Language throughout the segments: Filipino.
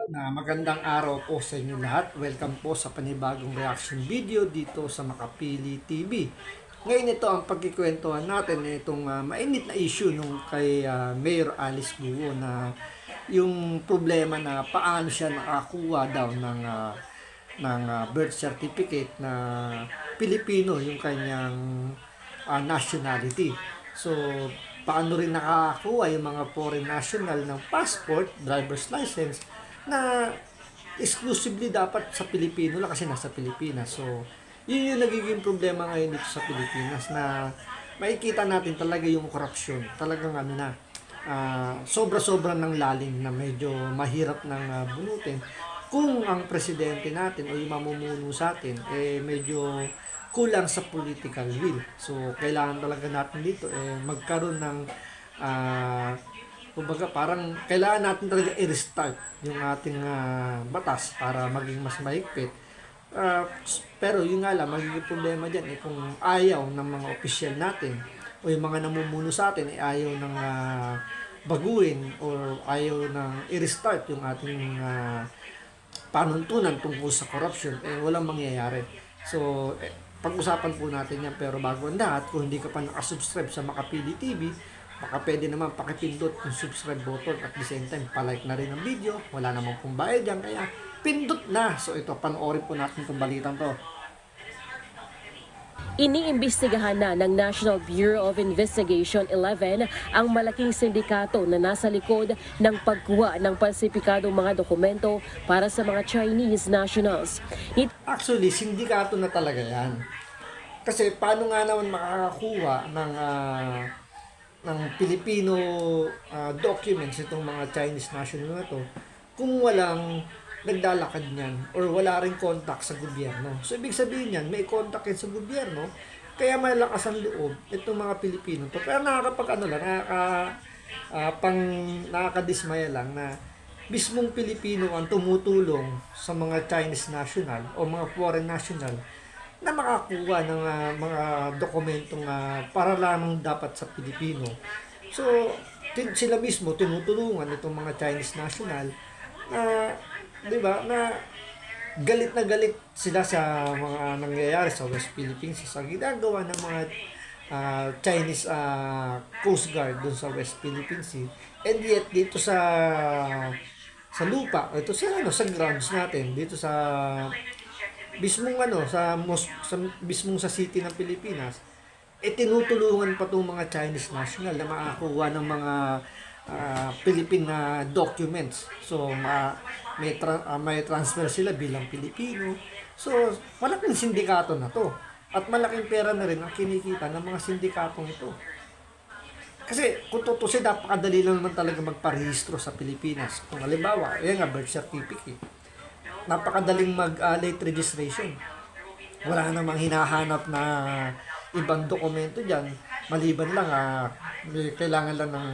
Magandang araw po sa inyo lahat. Welcome po sa panibagong reaction video dito sa Makapili TV. Ngayon ito ang pagkikwentuhan natin itong mainit na issue nung kay Mayor Alice Guo na yung problema na paano siya nakakuha daw ng birth certificate na Pilipino yung kanyang nationality. So, paano rin nakakakuha yung mga foreign national ng passport, driver's license, na exclusively dapat sa Pilipino lang kasi nasa Pilipinas. So, yun yung nagiging problema ngayon dito sa Pilipinas na makikita natin talaga yung korupsyon. Talagang sobra-sobra ng lalim na medyo mahirap ng bunutin kung ang presidente natin o yung mamumuno sa atin medyo kulang sa political will. So, kailangan talaga natin dito magkaroon ng kumbaga parang kailangan natin talaga i-restart yung ating batas para maging mas mahigpit. Pero yun nga lang, magiging problema dyan kung ayaw ng mga opisyal natin o yung mga namumuno sa atin ayaw ng baguhin or ayaw ng i-restart yung ating panuntunan tungkol sa corruption, walang mangyayari. So, pag-usapan po natin yan. Pero bago ang lahat, kung hindi ka pa nakasubscribe sa Makapili TV, baka pwede naman pakipindot yung subscribe button at the same time, palike na rin ang video. Wala namang pong bayad yan, kaya pindot na. So ito, panoorin po natin itong balitang to. Iniimbestigahan na ng National Bureau of Investigation 11 ang malaking sindikato na nasa likod ng pagkuha ng falsipikadong mga dokumento para sa mga Chinese nationals. Actually, sindikato na talaga yan. Kasi paano nga naman makakakuha ng Filipino documents itong mga Chinese national na to kung walang naglalakad niyan or wala ring contact sa gobyerno. So, ibig sabihin niyan, may contact yan sa gobyerno, kaya malakas ang loob itong mga Pilipino to. Pero nakakadismaya lang na mismong Pilipino ang tumutulong sa mga Chinese national o mga foreign national na makakuha ng mga dokumentong para lamang dapat sa Pilipino. So, sila mismo tinutulungan itong mga Chinese national na 'di ba na galit na galit sila sa mga nangyayari sa West Philippines sa ginagawa ng mga Chinese Coast Guard doon sa West Philippines Sea. And yet dito sa lupa, ito sa grounds natin dito sa mismong mismong sa city ng Pilipinas, tinutulungan pa tong mga Chinese national na makakuha ng mga Philippine documents. So, may transfer sila bilang Pilipino. So, malaking sindikato na to. At malaking pera na rin ang kinikita ng mga sindikatong ito. Kasi, kung tutusin, napakadali lang naman talaga magparehistro sa Pilipinas. Kung halimbawa, yan nga, birth certificate. Napakadaling mag-late registration. Wala namang hinahanap na ibang dokumento dyan. Maliban lang, kailangan lang ng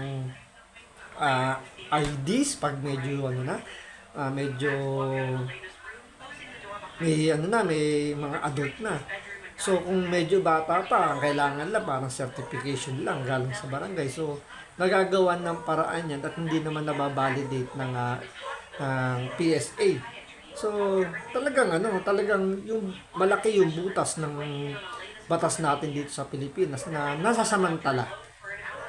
IDs pag medyo medyo may mga adult na. So kung medyo bata pa, ang kailangan lang parang certification lang galing sa barangay. So nagagawan ng paraan yan at hindi naman nababalidate ng PSA. So talagang yung malaki yung butas ng batas natin dito sa Pilipinas na nasasamantala.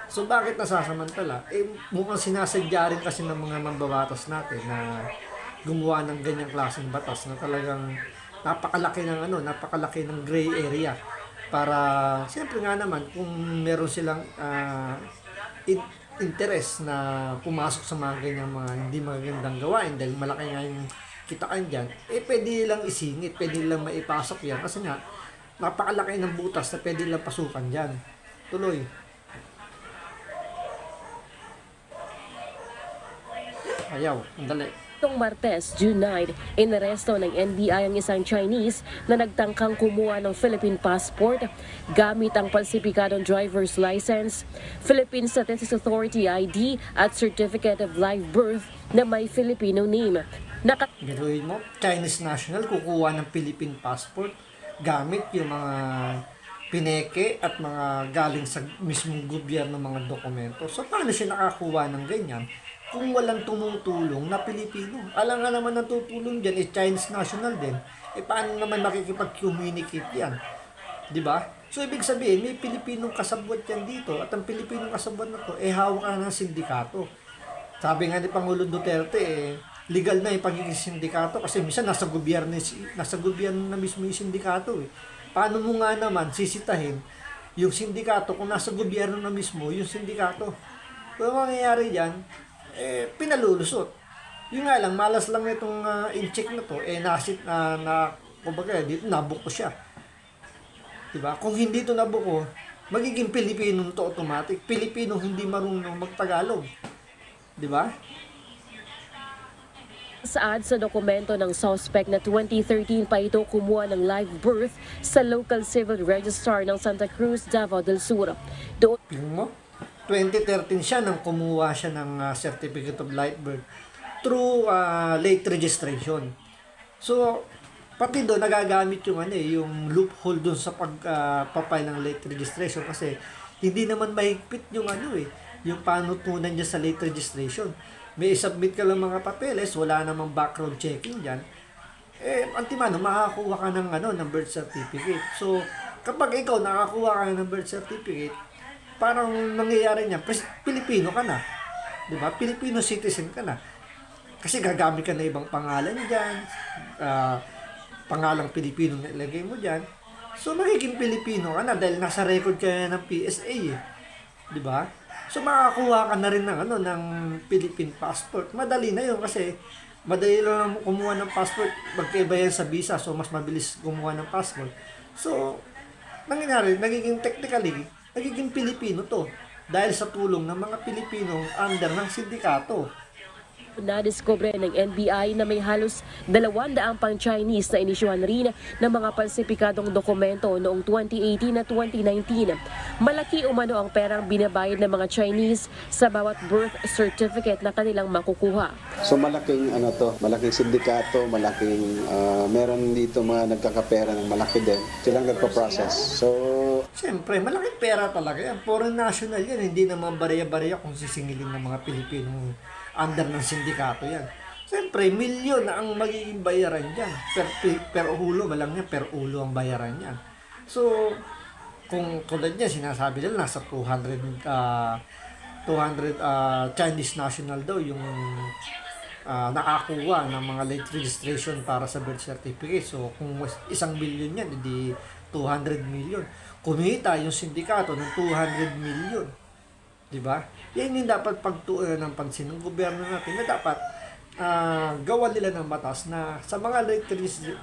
So bakit nasasamantala? Mukhang sinasadya rin kasi ng mga mambabatas natin na gumawa ng ganyang klaseng batas na talagang napakalaki ng gray area para siyempre nga naman kung meron silang interest na pumasok sa mga ganyang mga hindi magandang gawain dahil malaki nga yung kitaan dyan, pwede nilang isingit, pwede nilang maipasok yan kasi nga napakalaki ng butas na pwede nilang pasukan dyan. Tuloy. Ayaw, andali. Noong Martes, June 9, inaresto ng NBI ang isang Chinese na nagtangkang kumuha ng Philippine passport gamit ang falsipikadong driver's license, Philippine Statistics Authority ID at Certificate of Live Birth na may Filipino name. Biruin mo, Chinese national kukuha ng Philippine passport gamit yung mga pineke at mga galing sa mismong gobyerno mga dokumento. So paano siya nakakuha ng ganyan? kung walang tumutulong na Pilipino. Alam nga naman ang tutulong dyan is Chinese national din. Paano naman makikipag-communicate yan? Di ba? So, ibig sabihin, may Pilipinong kasabwat yan dito at ang Pilipinong kasabwat na to, hawak na ng sindikato. Sabi nga ni Pangulong Duterte, legal na yung pagiging sindikato kasi minsan nasa gobyerno na mismo yung sindikato. Paano mo nga naman sisitahin yung sindikato kung nasa gobyerno na mismo yung sindikato? Kung mangyayari dyan, pinalulusot. Yun nga lang, malas lang itong in-check na to, kumbaga, dito nabuko siya. Diba? Kung hindi ito nabuko, magiging Pilipino to automatic. Pilipino hindi marunong magtagalog. Diba? Saad sa dokumento ng suspect na 2013 pa ito kumuha ng live birth sa local civil registrar ng Santa Cruz, Davao del Sur. Doon Tingnan mo, 2013 siya nang kumuha siya ng certificate of live birth through late registration. So, pati doon nagagamit yung loophole doon sa pagpapay ng late registration kasi hindi naman mahigpit yung yung panutunan niya sa late registration. May submit ka lang mga papeles, wala namang background checking diyan. Antimano makakuha ka ng birth certificate. So, kapag ikaw nakakuha ka ng birth certificate, parang nangyayari niya, Pilipino ka na. 'Di ba? Filipino citizen ka na. Kasi gagamit ka na ibang pangalan diyan. Pangalang Pilipino na ilagay mo diyan. So, magiging Pilipino ka na dahil nasa record ka ng PSA. 'Di ba? So, makakuha ka na rin ng Philippine passport. Madali na yun kasi madali lang kumuha ng passport. Magkaiba yan sa visa, so mas mabilis kumuha ng passport. So, nangyayari, nagiging Pilipino to dahil sa tulong ng mga Pilipinong under ng sindikato. nadiskubre ng NBI na may halos 200 pang Chinese na inisyuhan rin ng mga palsipikadong dokumento noong 2018 at 2019. Malaki umano ang perang binabayad ng mga Chinese sa bawat birth certificate na kanilang makukuha. So malaking malaking sindikato, meron dito mga nagkakapera ng malaki din. Silang nagpa-process. So siyempre, malaking pera talaga yan. Foreign national yan. Hindi naman bariya-bariya kung sisingilin ng mga Pilipinong under ng sindikato yan. Siyempre, milyon na ang magiging bayaran dyan. Per ulo, malang yan, per ulo ang bayaran yan. So, kung tulad niya, sinasabi nila, nasa 200 Chinese national daw yung nakakuha ng mga late registration para sa birth certificate. So, kung 1 billion yan, hindi 200 million. Kumita yung sindikato ng 200 million. Diba? Yan yung dapat pagtuunan ng pansin ng gobyerno natin na dapat gawan nila ng batas na sa mga late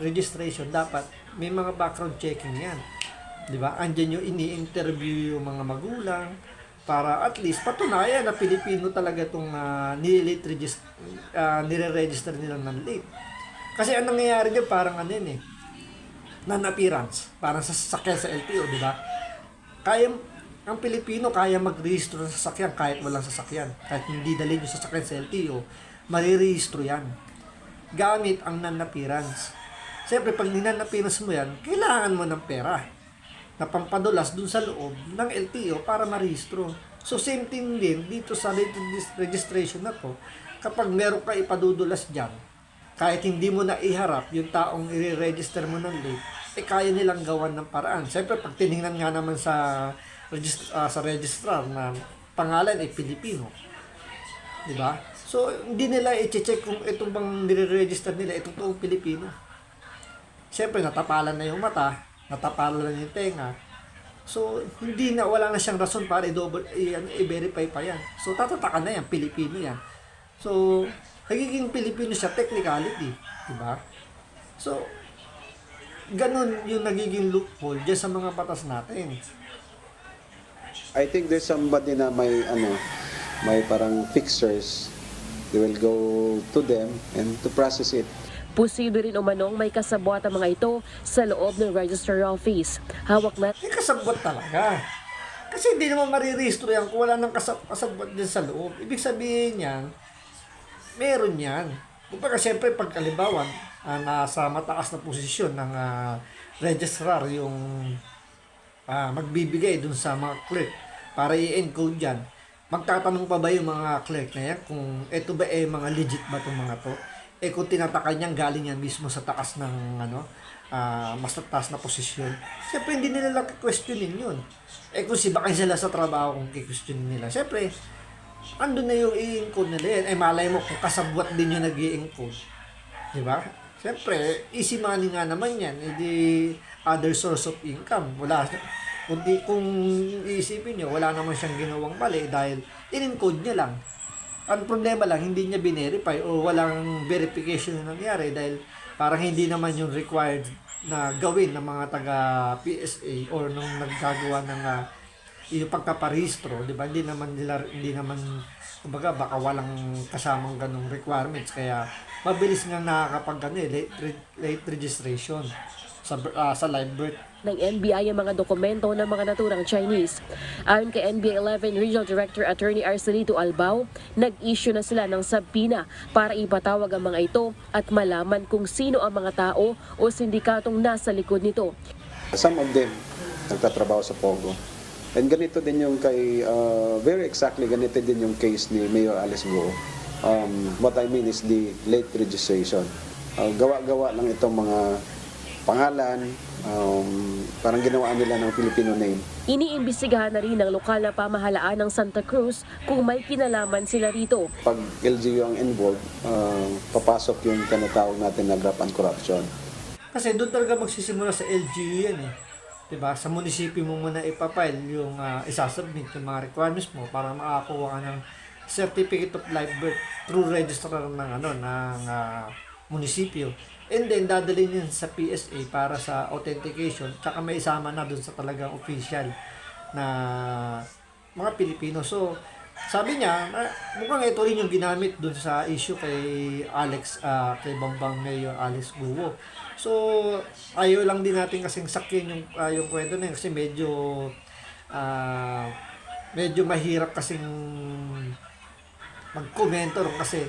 registration dapat may mga background checking yan. Diba? Andyan yung ini-interview yung mga magulang para at least patunayan na Pilipino talaga itong nire-register nila ng late. Kasi ang nangyayari dyan parang non-appearance, parang sa sasakyan sa LTO, di ba? Ang Pilipino kaya mag-rehistro sa sasakyan kahit walang sasakyan. Kahit hindi dalhin yung sasakyan sa LTO, marirehistro yan. Gamit ang non-appearance. Siyempre, pag non-appearance mo yan, kailangan mo ng pera na pampadulas dun sa loob ng LTO para marehistro. So, same thing din dito sa late registration na to. Kapag meron ka ipadudulas dyan, kahit hindi mo na iharap yung taong i-register mo ng late, kaya nilang gawan ng paraan. Siyempre, pag tinignan nga naman sa registrar na pangalan ay Pilipino. Diba? So, hindi nila i-check kung itong bang nire-register nila, itong toong Pilipino. Siyempre, natapalan na yung mata, natapalan na yung tenga. So, wala na siyang rason para i-verify pa yan. So, tatataka na yan, Pilipino yan. So, nagiging Pilipino siya technicality, di ba? So, ganun yung nagiging loophole dyan sa mga batas natin. I think there's somebody na may parang fixers. They will go to them and to process it. Posible rin umanong may kasabwat ang mga ito sa loob ng Register Office. Hawak na Kasabwat talaga. Kasi hindi naman marirehistro yan kung wala nang kasabwat din sa loob. Ibig sabihin yan, meron yan. Kumbaga, siyempre, pagkalibawan, nasa mataas na posisyon ng registrar yung magbibigay dun sa mga clerk para i-encode yan. magtatanong pa ba yung mga clerk na yan kung eto ba mga legit ba itong mga to? Kung tinataka niyang galing yan mismo sa taas ng mas taas na posisyon, siyempre hindi nila lang questionin yun. Kung sibakay sila sa trabaho kung questionin nila, siyempre andun na yung i-encode nila yan. Malay mo kung kasabwat din yung nag-i-encode. Diba? Siyempre, easy money nga naman yan. Hindi other source of income. Wala. Kung iisipin nyo, wala naman siyang ginawang mali dahil in-encode niya lang. Ang problema lang, hindi niya binerify o walang verification na nangyari dahil parang hindi naman yung required na gawin ng mga taga PSA or nung naggagawa ng yung pagkaparehistro, di ba? Hindi naman kumbaga baka walang kasamang ganung requirements kaya mabilis nga nakakapag late registration sa live birth ng NBI ang mga dokumento ng mga naturang Chinese. Ayon kay NBI 11 Regional Director Attorney Arcelito Albao, nag-issue na sila ng subpoena para ipatawag ang mga ito at malaman kung sino ang mga tao o sindikatong nasa likod nito. Some of them nagtatrabaho sa Pogo. And ganito din yung very exactly ganito din yung case ni Mayor Alice Guo. What I mean is the late registration. Gawa-gawa lang itong mga pangalan, parang ginawa nila ng Filipino name. Iniimbestigahan na rin ng lokal na pamahalaan ng Santa Cruz kung may kinalaman sila rito. Pag LGU ang involved, papasok yung tinatawag natin na graft and corruption. kasi doon talaga magsisimula sa LGU yan diba? Sa munisipyo mo muna ipapile yung isasubmit yung mga requirements mo para makakuha ka ng certificate of live birth through registrar ng munisipyo. And then, dadalhin yun sa PSA para sa authentication. Tsaka may isama na dun sa talagang official na mga Pilipino. So, sabi niya, mukhang ito rin yung ginamit dun sa issue kay kay Bambang Mayor Alex Guo. So, ayaw lang din natin kasing sakyan yung kwento na yun kasi medyo mahirap kasing mag-commentor kasi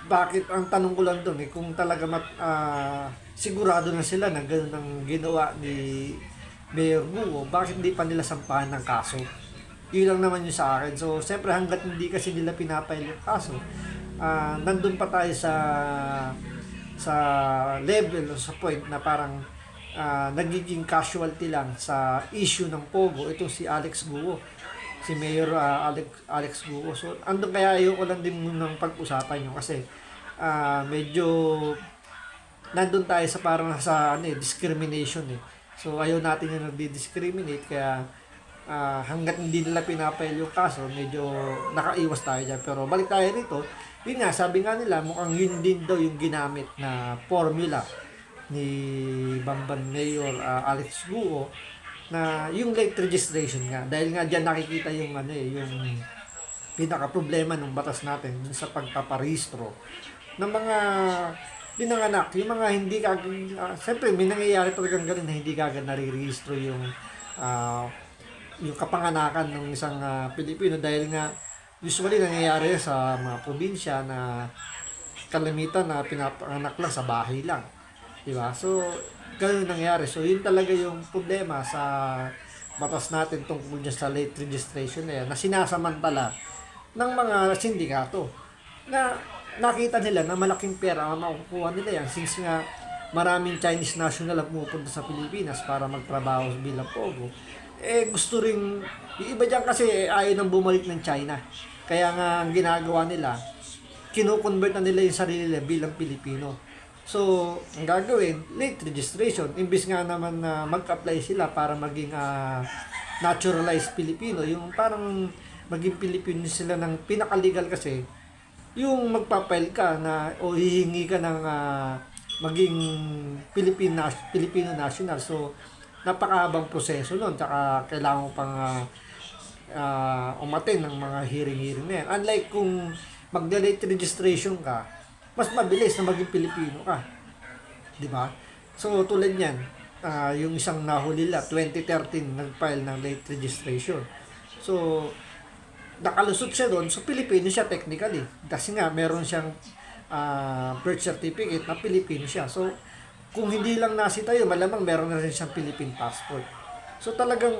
bakit ang tanong ko lang doon kung talaga sigurado na sila na gano'n ang ginawa ni Mayor Guo, bakit hindi pa nila sampahan ng kaso? Yun lang naman yung sa akin. So, siyempre hanggat hindi kasi nila pinapile yung kaso, nandun pa tayo sa level o sa point na parang nagiging casualty lang sa issue ng Pogo itong si Alex Guo, si Mayor Alex Guo. So, andun kaya ayoko lang din munang pag-usapan yun kasi medyo nandun tayo sa parang discrimination So, ayaw natin yung nagdi-discriminate kaya hanggat hindi nila pinapail yung kaso, medyo nakaiwas tayo dyan. Pero balik tayo rito, yun nga, sabi nga nila, mukhang yun din daw yung ginamit na formula ni Bamban Mayor Alex Guo na yung late registration nga. Dahil nga dyan nakikita yung yung pinaka-problema ng batas natin dun sa pagpaparehistro ng mga pinanganak, yung mga hindi siyempre may nangyayari talagang ganun na hindi kagad nare-registro yung kapanganakan ng isang Pilipino dahil nga usually nangyayari sa mga probinsya na kalimitan na pinapanganak lang sa bahay lang. Diba? So, ganun nangyayari. So, yun talaga yung problema sa batas natin tungkol dyan sa late registration na yan, na sinasamantala ng mga sindikato na nakita nila na malaking pera ang makukuha nila yan since nga maraming Chinese national ang pumupunta sa Pilipinas para magtrabaho bilang Pogo. Gusto rin, yung iba dyan kasi ayaw nang bumalik ng China. Kaya nga ang ginagawa nila, kino-convert na nila yung sarili nila bilang Pilipino. So, ang gagawin, late registration. Imbis nga naman na mag-apply sila para maging naturalized Pilipino, yung parang maging Pilipino sila ng pinaka-legal kasi, yung magpapile ka o hihingi ka ng maging Filipino national. So, napakahabang proseso nun. Tsaka kailangan mo pang umattend ng mga hearing na yan. Unlike kung mag-late registration ka, mas mabilis na maging Pilipino ka. Diba? So, tulad yan, yung isang nahuli nila, 2013, nag-file ng late registration. So, nakalusot siya doon, so Pilipino siya technically. Kasi nga, meron siyang birth certificate na Pilipino siya. So, kung hindi lang nasita yun, malamang meron na rin siyang Philippine passport. So talagang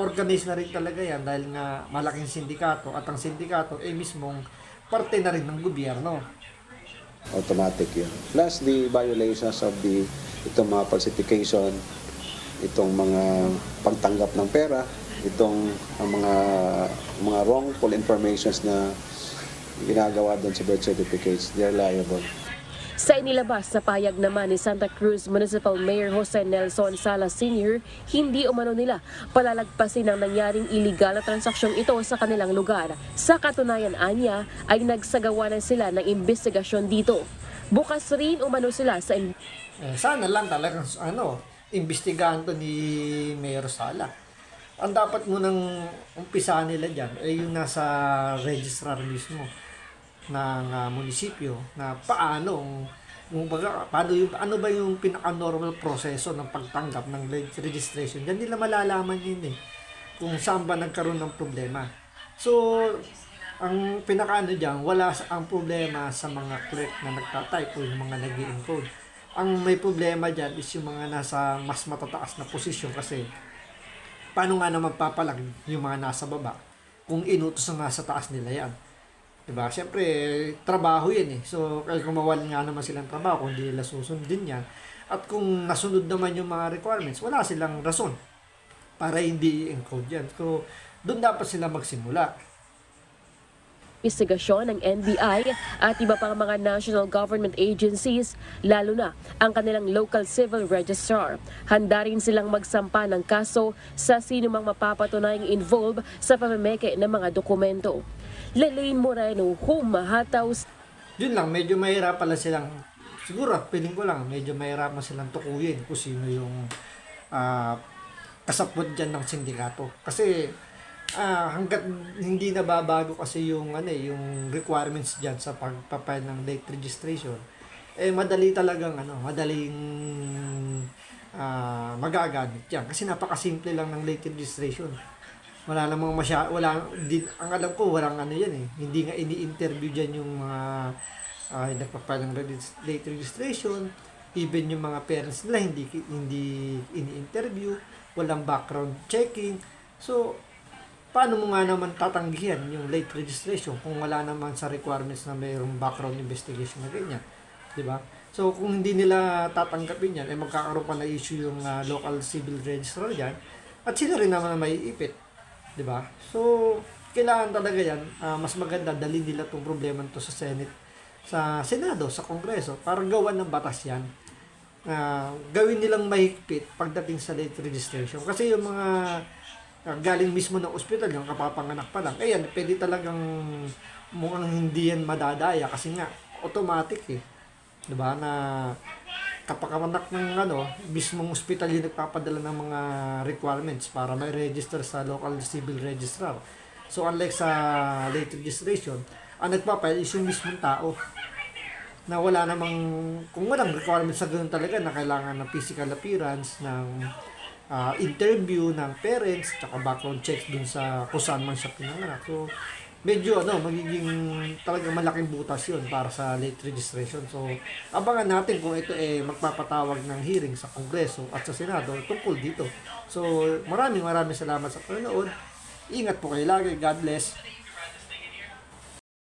organized na rin talaga yan dahil nga malaking sindikato at ang sindikato ay mismong parte na rin ng gobyerno. Automatic yun. Plus the violations of itong mga falsification, itong mga pagtanggap ng pera, itong mga wrongful informations na ginagawa doon sa birth certificates, they're liable. Sa inilabas na payag naman ni Santa Cruz Municipal Mayor Jose Nelson Salas Sr., hindi umano nila palalagpasin ang nangyaring iligal na transaksyon ito sa kanilang lugar. Sa katunayan anya ay nagsagawa na sila ng investigasyon dito. Bukas rin umano sila sa Sana lang talagang imbestigahan to ni Mayor Sala. Ang dapat munang umpisahan nila dyan ay yung nasa registrar mismo ng munisipyo na paano ano ba yung pinaka-normal proseso ng pagtanggap ng registration. Diyan nila malalaman yun kung saan ba nagkaroon ng problema. So, ang pinaka-ano dyan, wala ang problema sa mga clerk na nagtatype o yung mga nag-i-encode. Ang may problema dyan is yung mga nasa mas matataas na posisyon kasi paano nga naman papalag yung mga nasa baba kung inutos na nasa taas nila yan. Diba? Siyempre, trabaho yan So, kung mawalan nga naman silang trabaho, kung hindi nila susundin yan, at kung nasunod naman yung mga requirements, wala silang rason para hindi i-encode yan. So, doon dapat sila magsimula. investigasyon ng NBI at iba pang mga national government agencies, lalo na ang kanilang local civil registrar. Handa rin silang magsampa ng kaso sa sinumang mapapatunayang involved sa pamameke ng mga dokumento. Lelaine Moreno, Humahataw. Yun lang, medyo mahirap pala silang, siguro, piling ko lang, medyo mahirap na silang tukuyin kung sino yung kasapot dyan ng sindikato. Kasi, hanggat hindi nababago kasi yung requirements diyan sa pagpapile ng late registration, madaling magagamit yan kasi napakasimple lang ng late registration. Wala namang ang alam ko walang hindi nga ini-interview diyan yung mga nagpapile ng late registration, even yung mga parents nila hindi ini-interview, walang background checking. So paano mo nga naman tatanggihan yung late registration kung wala naman sa requirements na mayroong background investigation na ganyan? Diba? So, kung hindi nila tatanggapin yan, magkakaroon pa na issue yung local civil registrar yan at sila rin naman na maiipit. Diba? So, kailangan talaga yan, mas maganda dalhin nila itong problema nito sa Senate, sa Senado, sa Kongreso para gawan ng batas yan. Gawin nilang mahigpit pagdating sa late registration. Kasi yung mga galing mismo ng ospital, yung kapapanganak pa lang, ayan, pwede talagang mukhang hindi yan madadaya kasi nga, automatic diba, na kapakanak ng mismong ospital yung nagpapadala ng mga requirements para may register sa local civil registrar. So, unlike sa late registration, ang nagpapile is yung mismong tao na wala namang, kung walang requirements sa ganoon talaga na kailangan ng physical appearance, ng interview ng parents, tsaka background checks dun sa kung saan man siya pinanganak. So, medyo magiging talagang malaking butas yun para sa late registration. So, abangan natin kung ito magpapatawag ng hearing sa Kongreso at sa Senado tungkol dito. So, maraming salamat sa panonood. Ingat po kayo lagi. God bless.